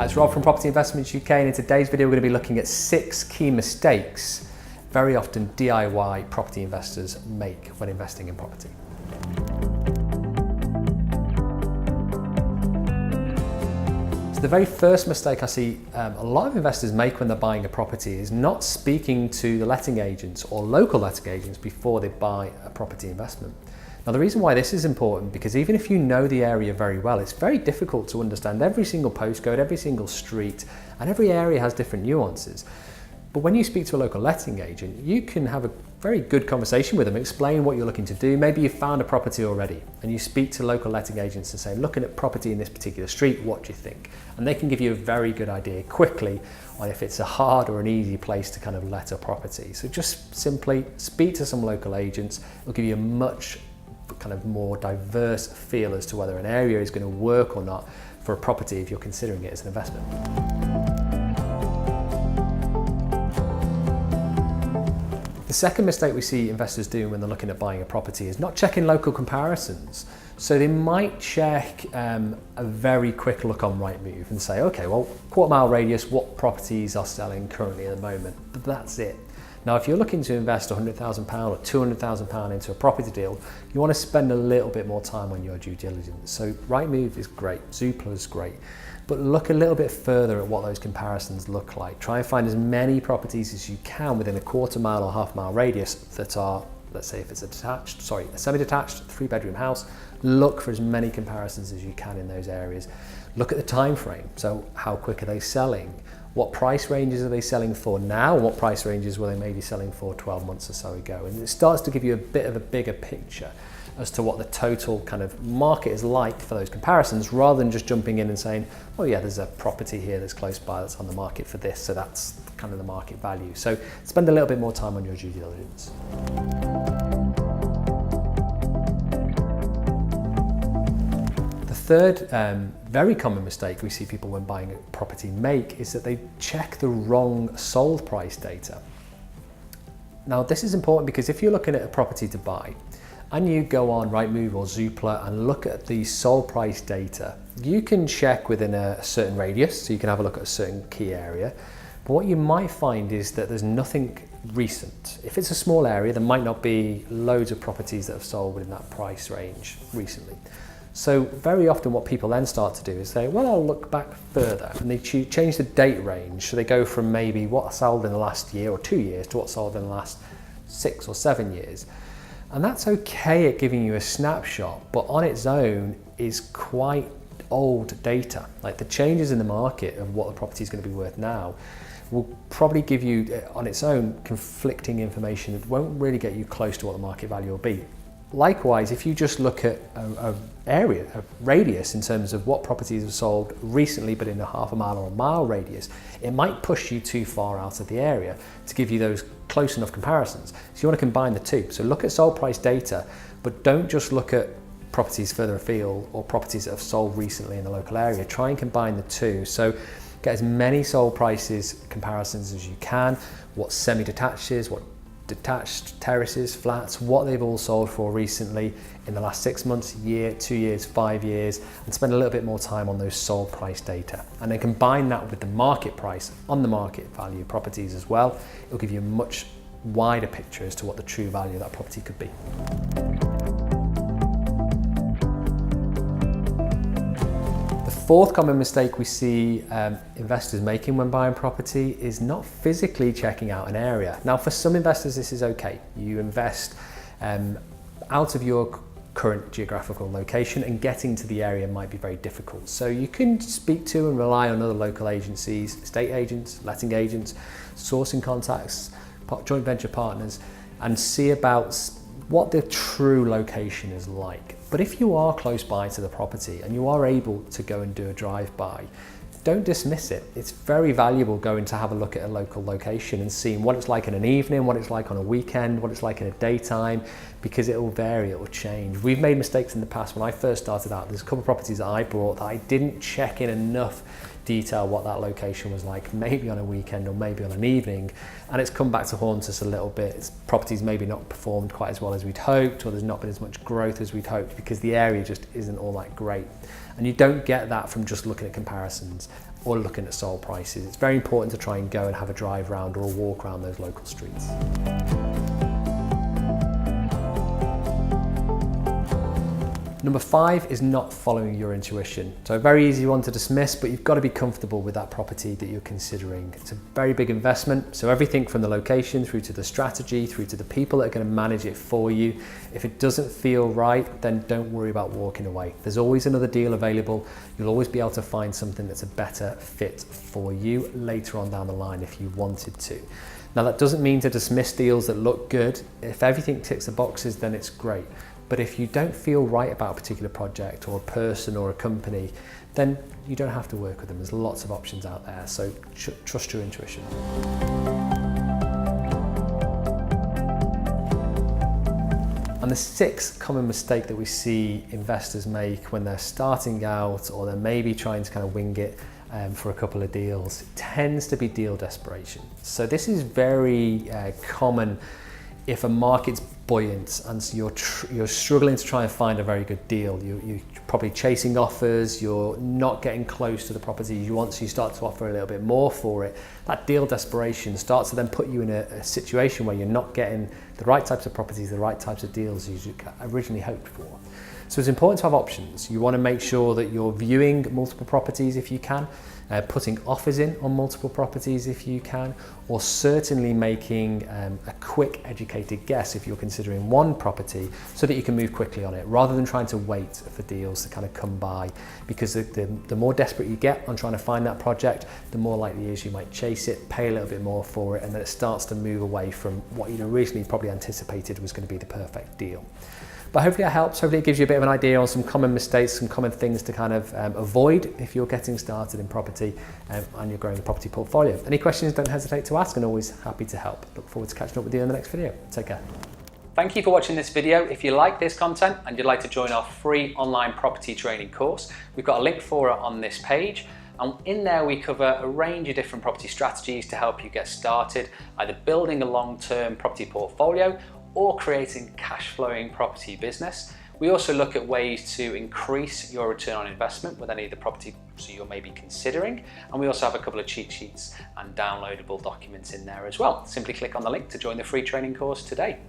It's Rob from Property Investments UK, and in today's video we're going to be looking at 6 key mistakes very often DIY property investors make when investing in property. So the very first mistake I see a lot of investors make when they're buying a property is not speaking to the letting agents or local letting agents before they buy a property investment. Now the reason why this is important, because even if you know the area very well, it's very difficult to understand every single postcode, every single street, and every area has different nuances. But when you speak to a local letting agent, you can have a very good conversation with them, explain what you're looking to do. Maybe you've found a property already and you speak to local letting agents and say, looking at property in this particular street, what do you think? And they can give you a very good idea quickly on if it's a hard or an easy place to kind of let a property. So just simply speak to some local agents. It'll give you a much kind of more diverse feel as to whether an area is going to work or not for a property if you're considering it as an investment. The second mistake we see investors do when they're looking at buying a property is not checking local comparisons. So they might check a very quick look on Rightmove and say, okay, well, quarter-mile radius, what properties are selling currently at the moment? But that's it. Now, if you're looking to invest £100,000 or £200,000 into a property deal, you want to spend a little bit more time on your due diligence. So Rightmove is great, Zoopla is great, but look a little bit further at what those comparisons look like. Try and find as many properties as you can within a quarter-mile or half-mile radius that are, let's say if it's a semi-detached 3-bedroom house, look for as many comparisons as you can in those areas. Look at the time frame. So how quick are they selling? What price ranges are they selling for now? What price ranges were they maybe selling for 12 months or so ago? And it starts to give you a bit of a bigger picture as to what the total kind of market is like for those comparisons, rather than just jumping in and saying, oh yeah, there's a property here that's close by that's on the market for this, so that's kind of the market value. So spend a little bit more time on your due diligence. The third very common mistake we see people when buying a property make is that they check the wrong sold price data. Now this is important because if you're looking at a property to buy and you go on Rightmove or Zoopla and look at the sold price data, you can check within a certain radius, so you can have a look at a certain key area. But what you might find is that there's nothing recent. If it's a small area, there might not be loads of properties that have sold within that price range recently. So very often what people then start to do is say, well, I'll look back further, and they change the date range. So they go from maybe what sold in the last year or 2 years to what sold in the last 6 or 7 years. And that's okay at giving you a snapshot, but on its own is quite old data. Like the changes in the market of what the property is going to be worth now will probably give you on its own conflicting information that won't really get you close to what the market value will be. Likewise, if you just look at a radius in terms of what properties have sold recently but in a half-a-mile or a mile radius, it might push you too far out of the area to give you those close enough comparisons. So you want to combine the two. So look at sold price data, but don't just look at properties further afield or properties that have sold recently in the local area. Try and combine the two. So get as many sold prices comparisons as you can, what semi-detached is, what detached, terraces, flats, what they've all sold for recently in the last 6 months, year, 2 years, 5 years, and spend a little bit more time on those sold price data. And then combine that with the market price on the market value properties as well. It'll give you a much wider picture as to what the true value of that property could be. The fourth common mistake we see investors making when buying property is not physically checking out an area. Now for some investors this is okay. You invest out of your current geographical location, and getting to the area might be very difficult. So you can speak to and rely on other local agencies, estate agents, letting agents, sourcing contacts, joint venture partners, and see about what the true location is like. But if you are close by to the property and you are able to go and do a drive-by, don't dismiss it. It's very valuable going to have a look at a local location and seeing what it's like in an evening, what it's like on a weekend, what it's like in a daytime, because it will vary, it will change. We've made mistakes in the past. When I first started out, there's a couple of properties that I bought that I didn't check in enough detail what that location was like, maybe on a weekend or maybe on an evening, and it's come back to haunt us a little bit. It's properties maybe not performed quite as well as we'd hoped, or there's not been as much growth as we'd hoped because the area just isn't all that great. And you don't get that from just looking at comparisons. or looking at sold prices. It's very important to try and go and have a drive around or a walk around those local streets. Number 5 is not following your intuition. So a very easy one to dismiss, but you've got to be comfortable with that property that you're considering. It's a very big investment. So everything from the location through to the strategy, through to the people that are going to manage it for you. If it doesn't feel right, then don't worry about walking away. There's always another deal available. You'll always be able to find something that's a better fit for you later on down the line if you wanted to. Now that doesn't mean to dismiss deals that look good. If everything ticks the boxes, then it's great. But if you don't feel right about a particular project or a person or a company, then you don't have to work with them. There's lots of options out there, so trust your intuition. And the 6th common mistake that we see investors make when they're starting out or they're maybe trying to kind of wing it for a couple of deals tends to be deal desperation. So this is very common if a market's buoyant and so you're struggling to try and find a very good deal. You're probably chasing offers, you're not getting close to the property you want, so you start to offer a little bit more for it. That deal desperation starts to then put you in a situation where you're not getting the right types of properties, the right types of deals you originally hoped for. So it's important to have options. You want to make sure that you're viewing multiple properties if you can, putting offers in on multiple properties if you can, or certainly making a quick educated guess if you're considering one property so that you can move quickly on it rather than trying to wait for deals to kind of come by, because the more desperate you get on trying to find that project, the more likely it is you might chase it, pay a little bit more for it, and then it starts to move away from what you'd originally probably anticipated was going to be the perfect deal. But hopefully that helps. Hopefully it gives you a bit of an idea on some common mistakes, some common things to kind of avoid if you're getting started in property and you're growing a property portfolio. Any questions, don't hesitate to ask, and always happy to help. Look forward to catching up with you in the next video. Take care. Thank you for watching this video. If you like this content and you'd like to join our free online property training course, we've got a link for it on this page. And in there we cover a range of different property strategies to help you get started, either building a long-term property portfolio or creating cash flowing property business. We also look at ways to increase your return on investment with any of the property you're maybe considering. And we also have a couple of cheat sheets and downloadable documents in there as well. Simply click on the link to join the free training course today.